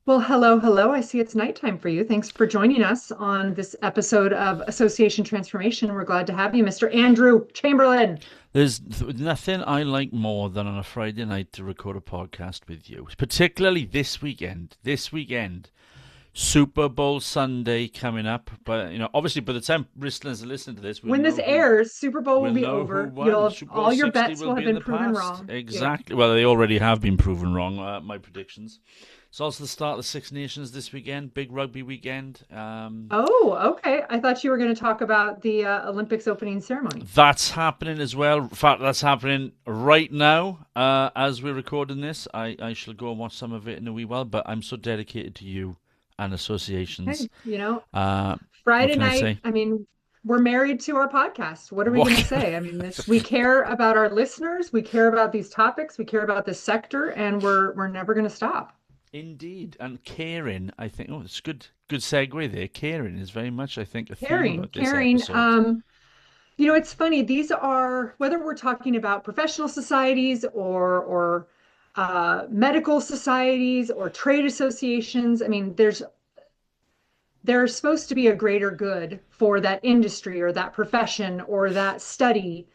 Well, hello, hello. I see it's nighttime for you. Thanks for joining us on this episode of Association Transformation. We're glad to have you, Mr. Andrew Chamberlain. Nothing I like more than on a Friday night to record a podcast with you, particularly this weekend. This weekend, Super Bowl Sunday coming up. But obviously, by the time listeners are listening to this, When this airs, Super Bowl will we'll be know who over. won. You'll Super Bowl all your 60 bets will will be have in been the proven past. wrong. Yeah. Exactly. Well, they already have been proven wrong. My predictions. It's also the start of the Six Nations this weekend. Big rugby weekend. Oh, okay. I thought you were going to talk about the Olympics opening ceremony. That's happening as well. In fact, that's happening right now as we're recording this. I shall go and watch some of it in a wee while, but I'm so dedicated to you and associations. Hey, Uh, what Friday can I night, say? we're married to our podcast. What are we going to What? say? We care about our listeners, we care about these topics, we care about this sector, and we're never going to stop. Indeed, and caring. I think. Oh, it's good segue there. Caring is very much, I think, a theme Caring, about this caring. episode. It's funny. These are whether we're talking about professional societies or medical societies or trade associations. There's supposed to be a greater good for that industry or that profession or that study,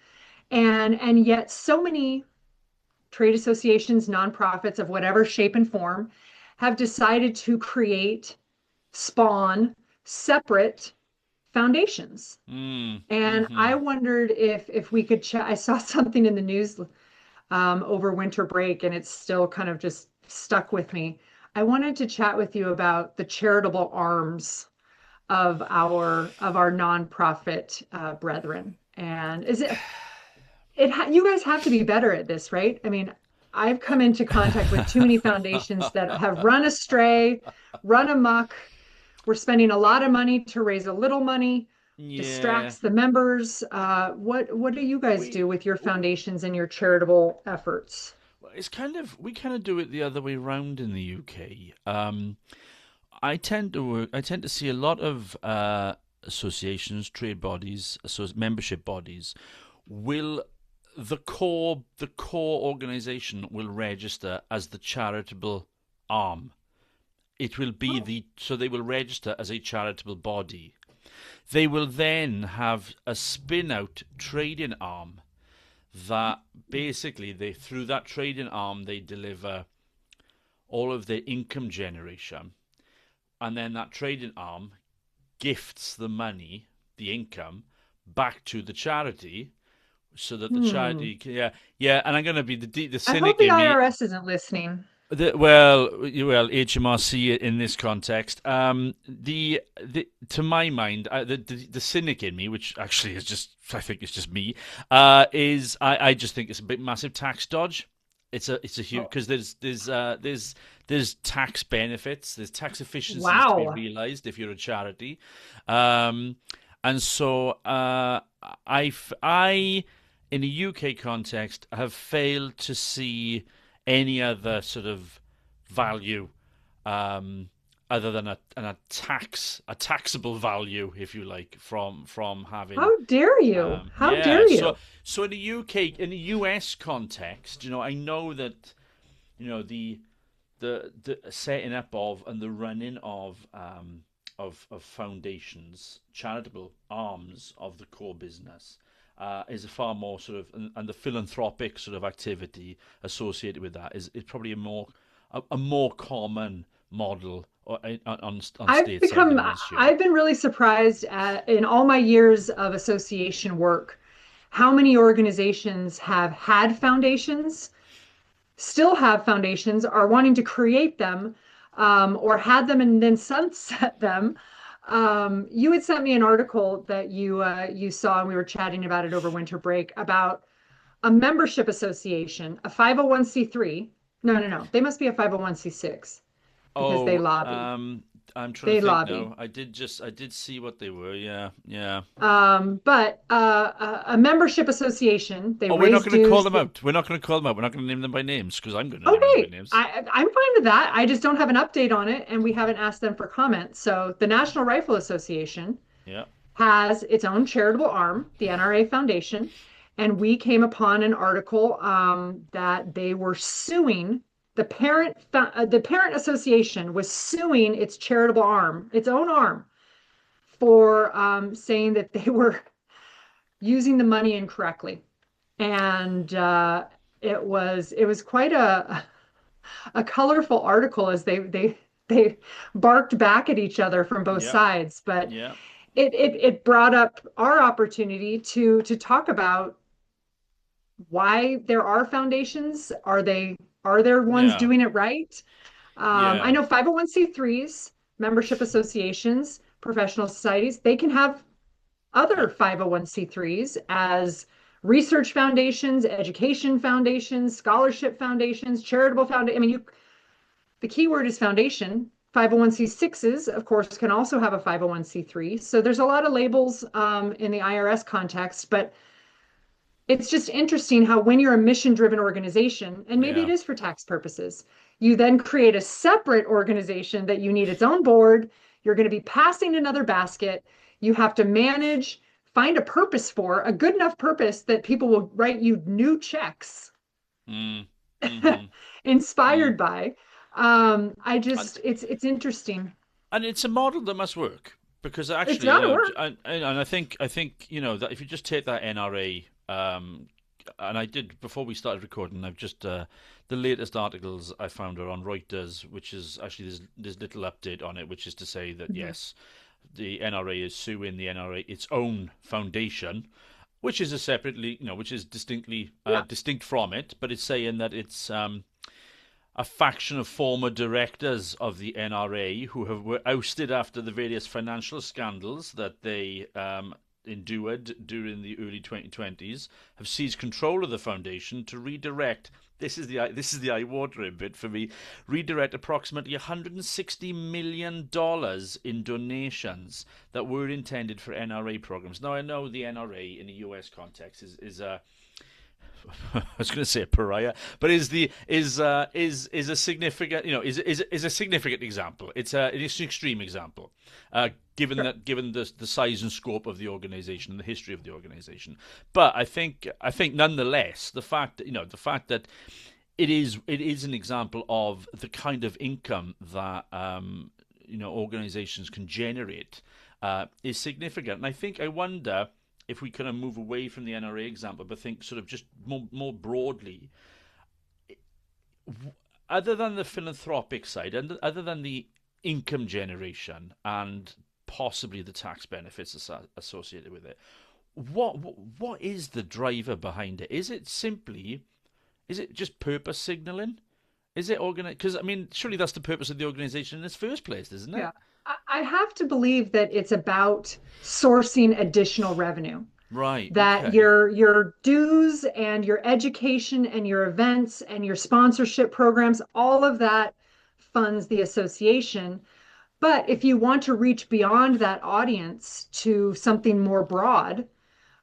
and yet so many trade associations, nonprofits of whatever shape and form, have decided to spawn separate foundations. Mm, And mm-hmm. I wondered if we could chat. I saw something in the news over winter break, and it's still kind of just stuck with me. I wanted to chat with you about the charitable arms of our nonprofit brethren. And you guys have to be better at this, right? I've come into contact with too many foundations that have run astray, run amok. We're spending a lot of money to raise a little money, Yeah. distracts the members. What do you guys We do with your foundations and your charitable efforts? it's kind of we kind of do it the other way round in the UK. I tend to see a lot of associations, trade bodies, membership bodies will the core organization will register as the charitable arm. It will be Oh, the so they will register as a charitable body. They will then have a spin out trading arm that basically they through that trading arm they deliver all of their income generation, and then that trading arm gifts the money, the income, back to the charity, so that the hmm. charity yeah. And I'm going to be the I hope cynic the in me. IRS isn't listening. Well, HMRC in this context. To my mind, the cynic in me, which actually is just, I think it's just me, is I just think it's a bit massive tax dodge. It's a huge Oh, because there's tax benefits, there's tax efficiencies to be wow. realized if you're a charity, um, and so I in a UK context have failed to see any other sort of value um, other than a taxable value, if you like, from having How dare you? How yeah. dare So you? so in the UK, in the US context, I know that the setting up of and the running of foundations, charitable arms of the core business, is a far more sort of and the philanthropic sort of activity associated with that is probably a more common model on stateside than it is here. I've been really surprised in all my years of association work, how many organizations have had foundations, still have foundations, are wanting to create them, or had them and then sunset them. You had sent me an article that you saw, and we were chatting about it over winter break about a membership association, a 501(c)(3). No, no, no. They must be a 501(c)(6) because they Oh, lobby. I'm trying to They think lobby. now. I did see what they were. Yeah, yeah. But a membership association, they Oh, we're not raise going to call dues. them out. We're not going to call them out. We're not going to name them by names because I'm going to name them by Okay, names. I'm fine with that. I just don't have an update on it, and we haven't asked them for comment. So the National Rifle Association Yeah. has its own charitable arm, the NRA Foundation, and we came upon an article that they were suing the parent association was suing its charitable arm, its own arm, for saying that they were using the money incorrectly. And it was quite a colorful article as they barked back at each other from both Yep. sides. But Yeah. it brought up our opportunity to talk about why there are foundations. Are there ones Yeah. doing it right? I Yeah. know 501(c)(3)s, membership associations, professional societies, they can have other 501(c)(3)s as research foundations, education foundations, scholarship foundations, charitable foundation. I mean, the key word is foundation. 501(c)(6)s, of course, can also have a 501(c)(3). So there's a lot of labels in the IRS context, but it's just interesting how when you're a mission-driven organization, and maybe it Yeah. is for tax purposes, you then create a separate organization that you need its own board. You're going to be passing another basket. You have to manage, find a purpose for, a good enough purpose that people will write you new checks Mm. Mm-hmm. Mm. inspired by. And It's interesting. and it's a model that must work because It's actually, got to work. and I think that if you just take that NRA, and I did before we started recording, I've just the latest articles I found are on Reuters, which is actually there's little update on it, which is to say that Mhm. yes, the NRA is suing the NRA its own foundation, which is a separately, which is distinctly Yeah. distinct from it, but it's saying that it's a faction of former directors of the NRA were ousted after the various financial scandals that they endured during the early 2020s have seized control of the foundation to redirect. This is the eye-watering bit for me. Redirect approximately $160 million in donations that were intended for NRA programs. Now I know the NRA in the US context is a I was going to say a pariah, but is a significant is a significant example. It's an extreme example, Sure. given the size and scope of the organization and the history of the organization. But I think nonetheless the fact that it is an example of the kind of income that organizations can generate is significant. And I wonder if we kind of move away from the NRA example, but think sort of just more broadly, other than the philanthropic side, and other than the income generation and possibly the tax benefits associated with it, what is the driver behind it? Is it just purpose signaling? Is it organized? Because I mean, surely that's the purpose of the organization in its first place, isn't it? Yeah. I have to believe that it's about sourcing additional revenue, Right. that Okay. your dues and your education and your events and your sponsorship programs, all of that funds the association. But if you want to reach beyond that audience to something more broad,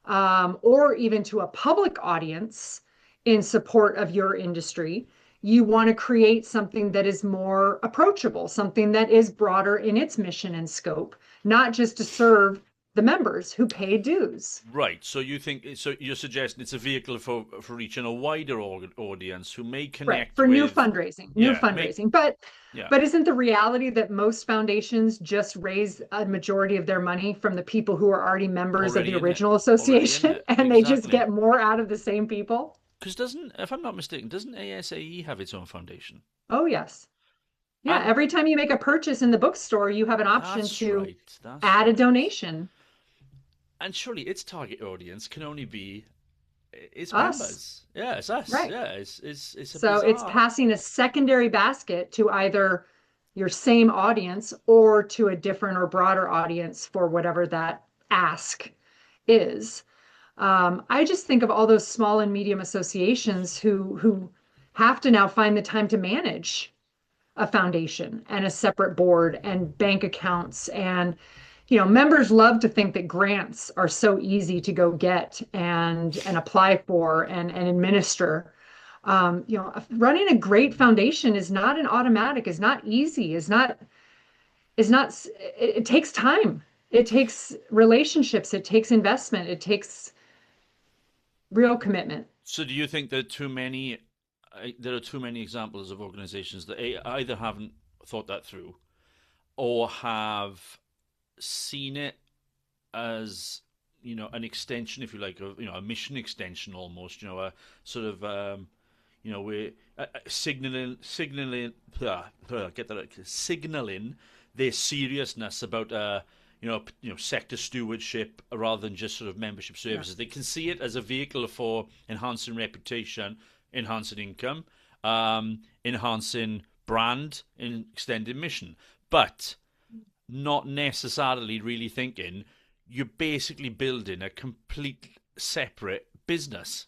or even to a public audience in support of your industry, you want to create something that is more approachable, something that is broader in its mission and scope, not just to serve the members who pay dues. Right. So you're suggesting it's a vehicle for reaching a wider audience who may Right, connect for new with, fundraising, new yeah, may fundraising. yeah, But isn't the reality that most foundations just raise a majority of their money from the people who are already members of the already in it, original already in association it, and they just exactly. get more out of the same people? Because if I'm not mistaken, doesn't ASAE have its own foundation? Oh, yes. Yeah, And every time you make a purchase in the bookstore, you have an option that's to right, that's add a right. donation. And surely its target audience can only be its Us, members. Yeah, it's us. right. Yeah, it's a So it's bizarre. passing a secondary basket to either your same audience or to a different or broader audience for whatever that ask is. I just think of all those small and medium associations who have to now find the time to manage a foundation and a separate board and bank accounts. And members love to think that grants are so easy to go get and apply for and administer. Running a great foundation is not an automatic, is not easy, is not it takes time. It takes relationships, it takes investment, it takes real commitment. So do you think there are too many there are too many examples of organizations that either haven't thought that through or have seen it as, an extension, if you like, of, a mission extension almost, a sort of, we're get that right, signaling their seriousness about, sector stewardship rather than just sort of membership services. They Yes. can see it as a vehicle for enhancing reputation, enhancing income, enhancing brand, and extending mission. But not necessarily really thinking you're basically building a complete separate business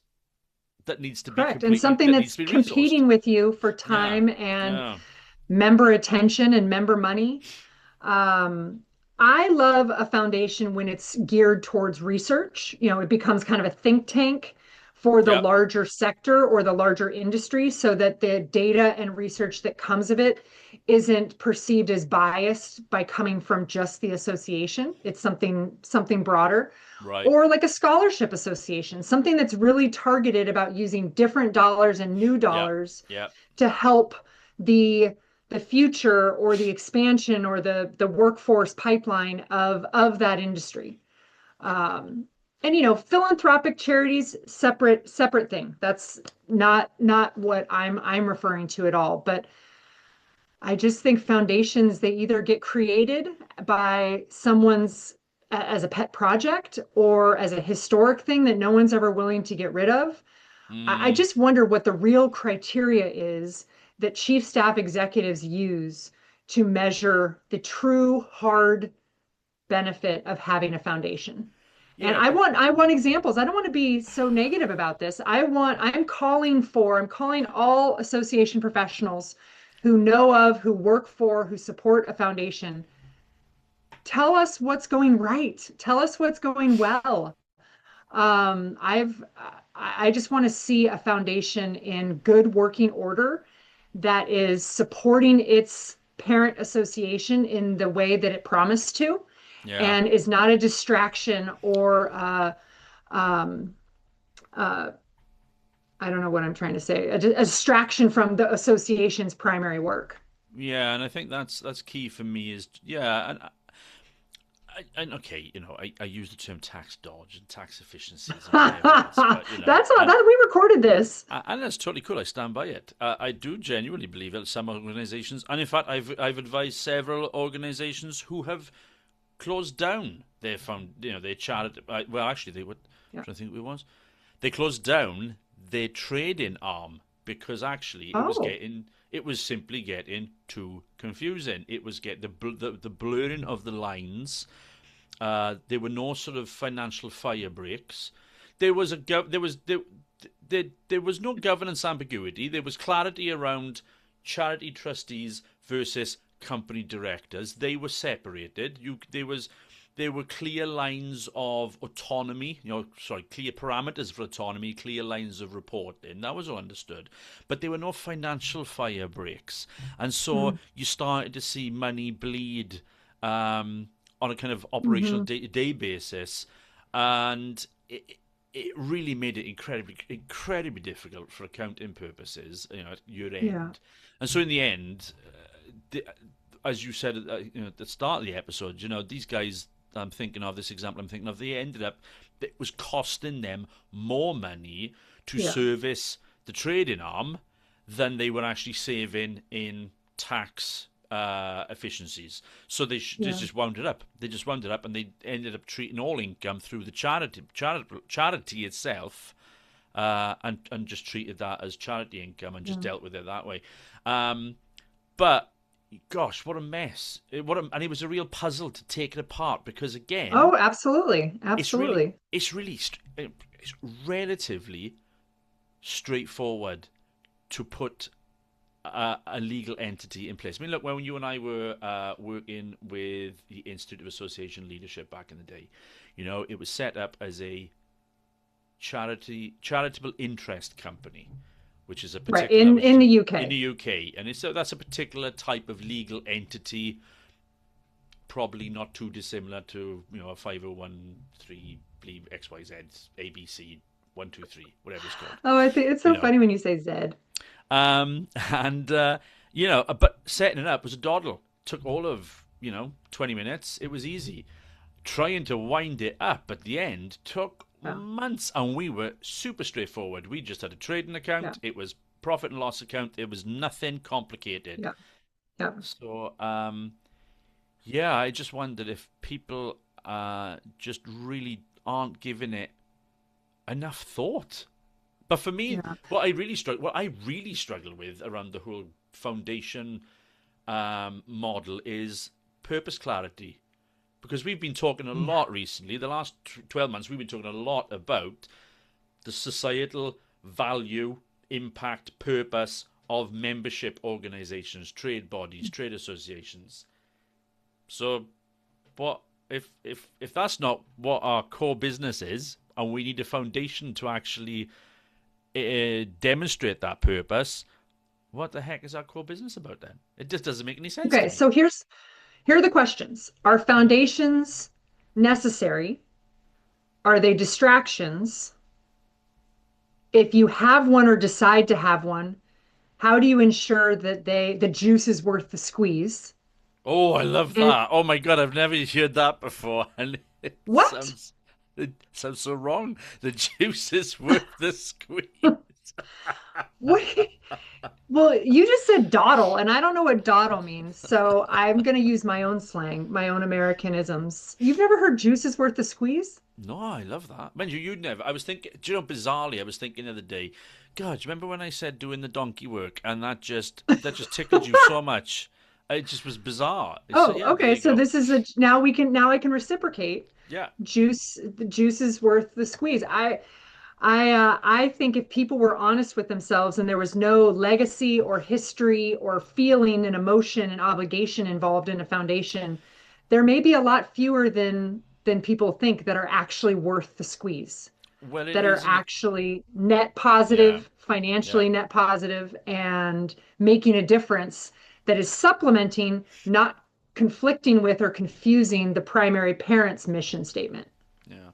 that needs to be Correct. And something that's resourced. competing with you for Yeah, time and yeah, member attention and member money. Um, I love a foundation when it's geared towards research. It becomes kind of a think tank for the yep, larger sector or the larger industry so that the data and research that comes of it isn't perceived as biased by coming from just the association. It's something broader. right, Or like a scholarship association, something that's really targeted about using different dollars and new yep, dollars yep, to help the the future or the expansion or the workforce pipeline of that industry. Um, and philanthropic charities, separate thing. That's not what I'm referring to at all. But I just think foundations, they either get created by someone's as a pet project or as a historic thing that no one's ever willing to get rid of. I mm, just wonder what the real criteria is that chief staff executives use to measure the true hard benefit of having a foundation. And yeah, I want examples. I don't want to be so negative about this. I'm calling all association professionals who know of, who work for, who support a foundation. Tell us what's going right. Tell us what's going well. I just want to see a foundation in good working order that is supporting its parent association in the way that it promised to yeah, and is not a distraction or um, uh, I don't know what I'm trying to say, a distraction from the association's primary work. yeah. And I think that's key for me is, yeah, and okay, I use the term tax dodge and tax efficiencies and whatever else, but That's all that we recorded this. and that's totally cool. I stand by it. I do genuinely believe that some organisations, and in fact, I've advised several organisations who have closed down their charity. Well, actually, they would. Yeah. I'm trying to think who it was. They closed down their trading arm because actually Oh. it was simply getting too confusing. It was the blurring of the lines. There were no sort of financial fire breaks. There was a there was no governance ambiguity. There was clarity around charity trustees versus company directors. They were separated. There were clear lines of autonomy, clear parameters for autonomy, clear lines of reporting. That was all understood. But there were no financial fire breaks. And so you started to see money bleed on a kind of operational Mm-hmm. day-to-day basis. And it really made it incredibly difficult for accounting purposes, at year Yeah. end. And so in the end, as you said, at the start of the episode, these guys I'm thinking of, this example I'm thinking of, they ended up, it was costing them more money to Yeah. service the trading arm than they were actually saving in tax efficiencies. So they Yeah. just wound it up. They just wound it up, and they ended up treating all income through the charity itself, and just treated that as charity income and just Yeah. dealt with it that way. But gosh, what a mess! And it was a real puzzle to take it apart because again, Oh, absolutely. it's really Absolutely. it's really it's relatively straightforward to put a legal entity in place. I mean, look, when you and I were working with the Institute of Association Leadership back in the day, it was set up as a charitable interest company, which is a Right. particular, In the in the UK. UK, and that's a particular type of legal entity, probably not too dissimilar to a 501(c)(3), believe XYZ ABC 123, whatever it's called. Oh, I think it's You so know, funny when you say Zed. And but setting it up was a doddle. Took all of 20 minutes. It was easy. Trying to wind it up at the end took Yeah. months, and we were super straightforward. We just had a trading Yeah. account. It was profit and loss account. It was nothing complicated. Yeah. Yeah. So yeah, I just wondered if people just really aren't giving it enough thought. But for me, Yeah. what I really struggle with around the whole foundation model is purpose clarity. Because we've been talking a Yeah. lot recently, the last 12 months, we've been talking a lot about the societal value, impact, purpose of membership organizations, trade bodies, trade associations. So, what if that's not what our core business is, and we need a foundation to actually demonstrate that purpose? What the heck is our core business about then? It just doesn't make any sense to Okay, me. so here are the questions. Are foundations necessary? Are they distractions? If you have one or decide to have one, how do you ensure that the juice is worth the squeeze? Oh, I love And that. Oh my God, I've never heard that before. And what? it sounds so wrong. The juice is worth the squeeze. What? Well, you just said dawdle, and I don't know what dawdle means. So I'm going to use my own slang, my own Americanisms. You've never heard juice is worth the squeeze? No, I love that. Man, you'd never. I was thinking, do you know, bizarrely, I was thinking the other day, God, do you remember when I said doing the donkey work and that just tickled you so much? It just was bizarre. So Oh, yeah, there okay. you So go. this is a now I can reciprocate. Yeah. The juice is worth the squeeze. I think if people were honest with themselves and there was no legacy or history or feeling and emotion and obligation involved in a foundation, there may be a lot fewer than people think that are actually worth the squeeze, Well, it that are is, and actually net yeah, positive, yeah. financially net positive, and making a difference that is supplementing, not conflicting with or confusing the primary parent's mission statement. Yeah.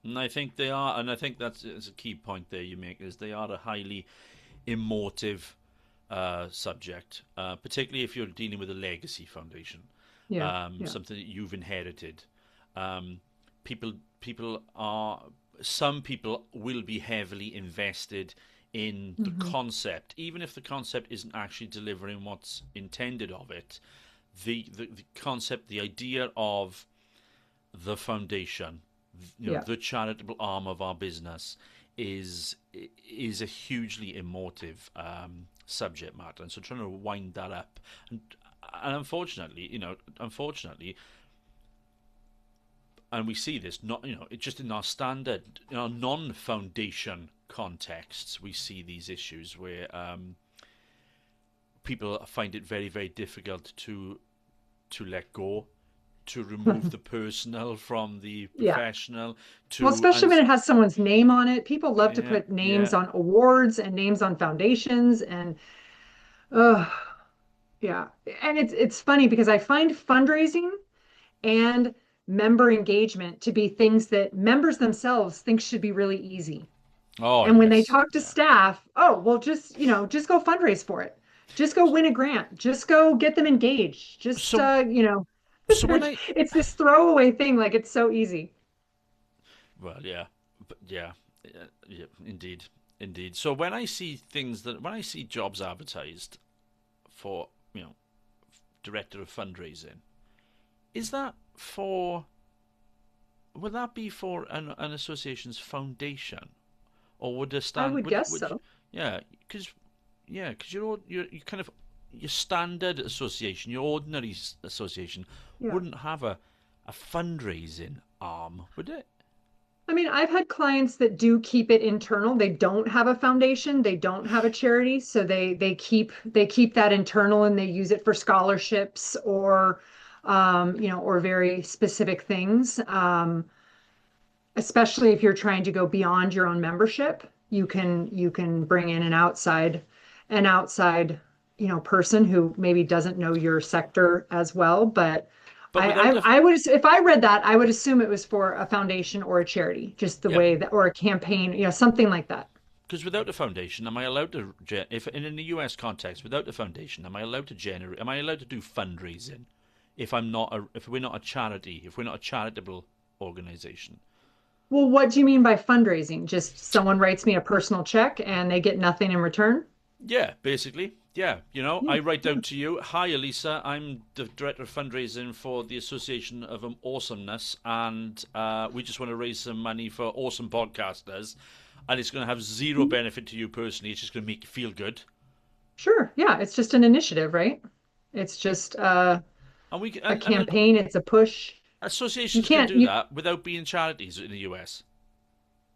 And I think they are, and I think is a key point there you make, is they are a highly emotive subject, particularly if you're dealing with a legacy foundation, Yeah, yeah. something that you've inherited. Um, people are some people will be heavily invested in the Hmm. concept, even if the concept isn't actually delivering what's intended of it. The concept, the idea of the foundation, Yeah. the charitable arm of our business is is a hugely emotive subject matter, and so trying to wind that up, and unfortunately, and we see this not it just in our standard, in our non-foundation contexts, we see these issues where people find it very very difficult to let go, to remove the personal from the Yeah. professional, Well, to especially and when it has someone's name on it. People love to yeah, put names yeah. on awards and names on foundations and uh yeah. And it's funny because I find fundraising and member engagement to be things that members themselves think should be really easy. Oh And when they yes, talk to yeah. staff, oh, well, just go fundraise for it. Just go win a grant. Just go get them engaged. Just, So so when I it's this throwaway thing. Like it's so easy. well yeah, but yeah, yeah, indeed, indeed. So when I see when I see jobs advertised for director of fundraising, is that for would that be for an association's foundation, or would a I stand would guess so. yeah, because you're kind of your standard association, your ordinary association Yeah. wouldn't have a fundraising arm, would it? I mean, I've had clients that do keep it internal. They don't have a foundation, they don't have a charity, so they keep that internal and they use it for scholarships or or very specific things. Especially if you're trying to go beyond your own membership, you can bring in an outside person who maybe doesn't know your sector as well. But But without a I would, if I read that, I would assume it was for a foundation or a charity, just the yeah, way that, or a campaign, something like that. because without a foundation, am I allowed to, if in the US context, without a foundation, am I allowed to generate, am I allowed to do fundraising if we're not a charity, if we're not a charitable organization? Well, what do you mean by fundraising? Just someone writes me a personal check and they get nothing in return? Yeah, basically. Yeah, Yeah, I write yeah. out to you, hi Elisa, I'm the director of fundraising for the Association of Awesomeness, and we just want to raise some money for awesome podcasters, and it's going to have zero Mhm. benefit to you personally. It's just going to make you feel good, Sure. Yeah, it's just an initiative, right? It's just and we can, a campaign, it's a push. You associations can can't do you that without being charities in the US.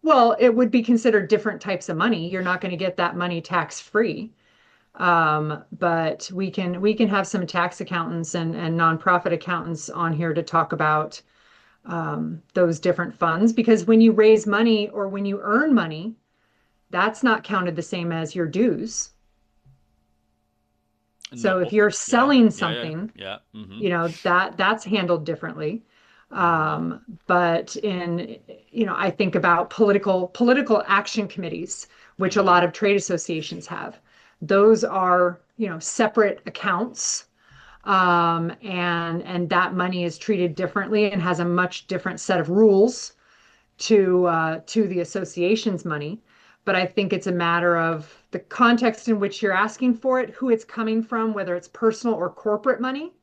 well, it would be considered different types of money. You're not going to get that money tax free. But we can have some tax accountants and nonprofit accountants on here to talk about those different funds because when you raise money or when you earn money, that's not counted the same as your dues. So if No, you're yeah, selling yeah, yeah, something, yeah. Mm-hmm. that's handled differently. Mm-hmm. But I think about political action committees, which a Yeah. lot of trade associations have. Those are, separate accounts, and that money is treated differently and has a much different set of rules to the association's money. But I think it's a matter of the context in which you're asking for it, who it's coming from, whether it's personal or corporate money,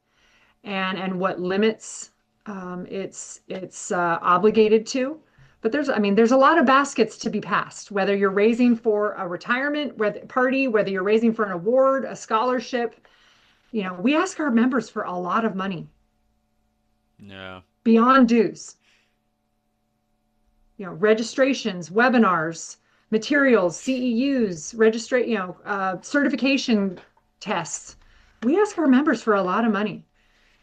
and what limits it's obligated to. But there's a lot of baskets to be passed, whether you're raising for a retirement party, whether you're raising for an award, a scholarship. We ask our members for a lot of money Yeah. beyond dues. Registrations, webinars, materials, CEUs, certification tests. We ask our members for a lot of money.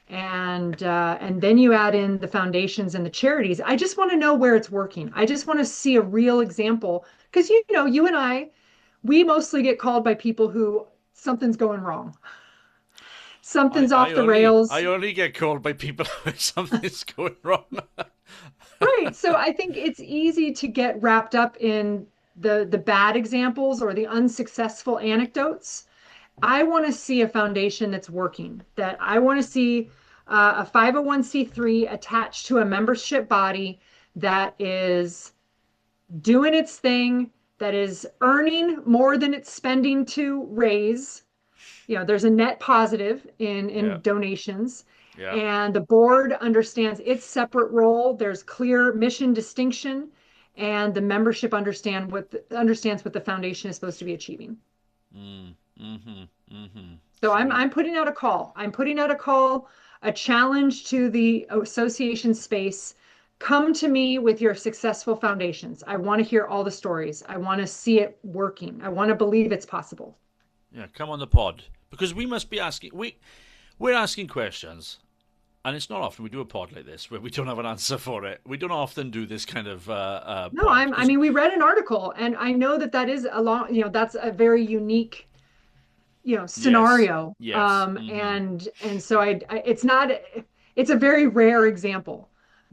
And then you add in the foundations and the charities. I just want to know where it's working. I just want to see a real example because you and we mostly get called by people who something's going wrong. I, Something's I off the only rails. I only get called by people when something's going wrong. Right. So I think it's easy to get wrapped up in the bad examples or the unsuccessful anecdotes. I want to see a foundation that's working, that I want to see a 501(c)(3) attached to a membership body that is doing its thing, that is earning more than it's spending to raise. There's a net positive in Yeah, donations, yeah. and the board understands its separate role. There's clear mission distinction, and the membership understands what the foundation is supposed to be achieving. Mm, mm-hmm, mm-hmm. So I'm See, I'm putting out a call. I'm putting out a call, a challenge to the association space. Come to me with your successful foundations. I want to hear all the stories. I want to see it working. I want to believe it's possible. yeah, come on the pod because we must be asking. We're asking questions, and it's not often we do a pod like this where we don't have an answer for it. We don't often do this kind of No, pod I because mean, we read an article and I know that is a long, that's a very unique, yes, scenario. yes, And so it's not, it's a very rare example,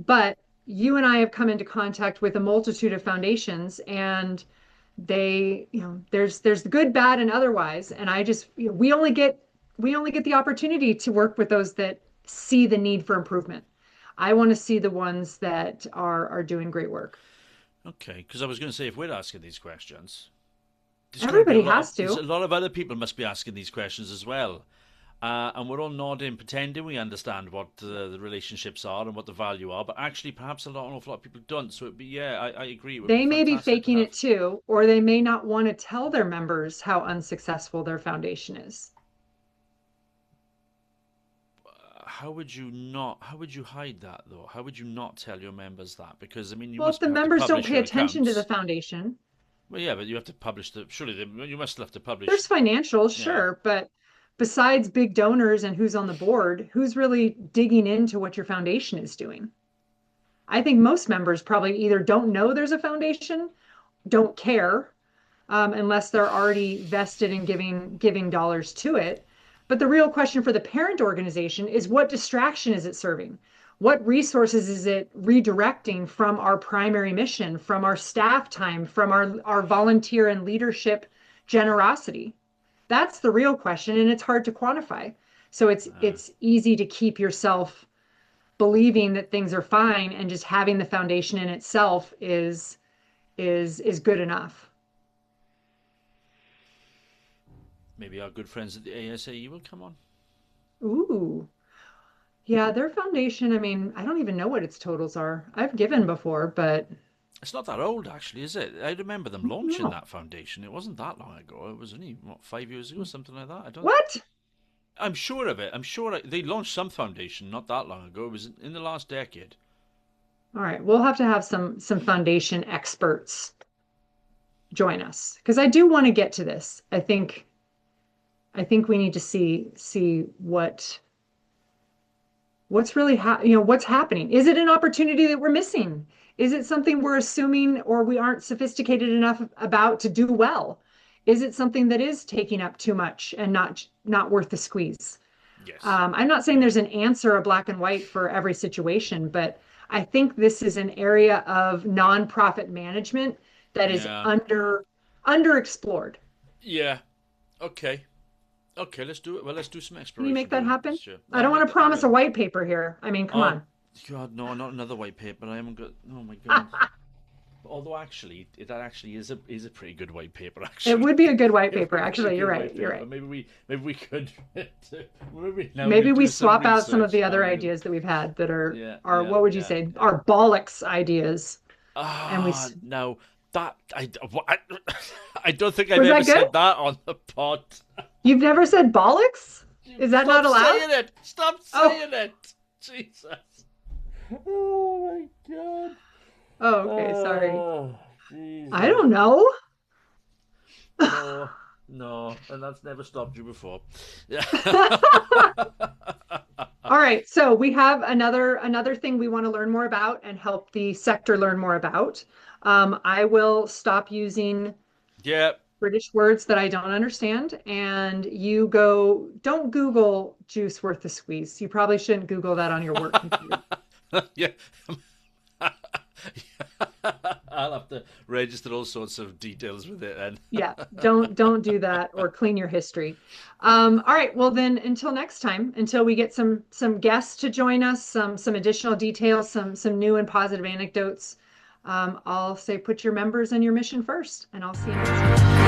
but you and I have come into contact with a multitude of foundations and there's the good, bad, and otherwise. And I just, we only get the opportunity to work with those that see the need for improvement. I want to see the ones that are doing great work. okay. Because I was going to say if we're asking these questions, there's got to be a Everybody lot of has there's a to. lot of other people must be asking these questions as well. And we're all nodding, pretending we understand what the relationships are and what the value are, but actually, perhaps an awful lot of people don't. So it'd be, yeah, I agree. It would be They may be fantastic to faking have. it too, or they may not want to tell their members how unsuccessful their foundation is. How would you not? How would you hide that though? How would you not tell your members that? Because I mean, you Well, if must the have to members don't publish pay your attention to the accounts. foundation, Well, yeah, but you have to publish the. Surely you must have to publish. there's financials, Yeah. sure, but besides big donors and who's on the board, who's really digging into what your foundation is doing? I think most members probably either don't know there's a foundation, don't care, unless they're already vested in giving dollars to it. But the real question for the parent organization is what distraction is it serving? What resources is it redirecting from our primary mission, from our staff time, from our volunteer and leadership generosity? That's the real question, and it's hard to quantify. So it's easy to keep yourself believing that things are fine, and just having the foundation in itself is good enough. Maybe our good friends at the ASAE will come on. Ooh. Yeah, their foundation, I mean, I don't even know what its totals are. I've given before, but It's not that old, actually, is it? I remember them launching no. that foundation. It wasn't that long ago. It was only, what, 5 years ago, something like that. I don't. What? I'm sure of it. I'm sure they launched some foundation not that long ago. It was in the last decade. All right, we'll have to have some foundation experts join us because I do want to get to this. I think we need to see what's really what's happening. Is it an opportunity that we're missing? Is it something we're assuming or we aren't sophisticated enough about to do well? Is it something that is taking up too much and not worth the squeeze? Yes. I'm not saying there's an answer, a black and white for every situation, but I think this is an area of nonprofit management that is Yeah. underexplored. Yeah. Okay. Okay, let's do it. Well, let's do some Can you make exploration, that Julie. happen? Sure. I I'll don't make want to that. promise a white paper here. I mean, come Oh, on. God, no, not another white paper. I haven't got. Oh my God. Although actually, that actually is a pretty good white paper. It Actually, would be a good white it paper. would be a Actually, you're good right. white You're paper. right. Maybe we could. Maybe now we Maybe could we do some swap out some of research. the other And we, ideas that we've had that are yeah, are yeah, what would you yeah, say? yeah. Are bollocks ideas. And we No, that I don't think I've was ever that good? said that on the pod. You've never said bollocks? Is that Stop not allowed? saying it! Stop Oh, saying it! Jesus! Oh my God! oh, okay, sorry. Oh, I Jesus! don't know. No, no, and that's never stopped you before. Yeah. All right, so we have another thing we want to learn more about and help the sector learn more about. I will stop using Yeah. British words that I don't understand, and don't Google juice worth the squeeze. You probably shouldn't Google that on your work computer. Yeah. I'll have to register all sorts of details with it then. Yeah, don't do that or clean your history. All right, well then until next time, until we get some guests to join us, some additional details, some new and positive anecdotes. I'll say put your members and your mission first, and I'll see you next time.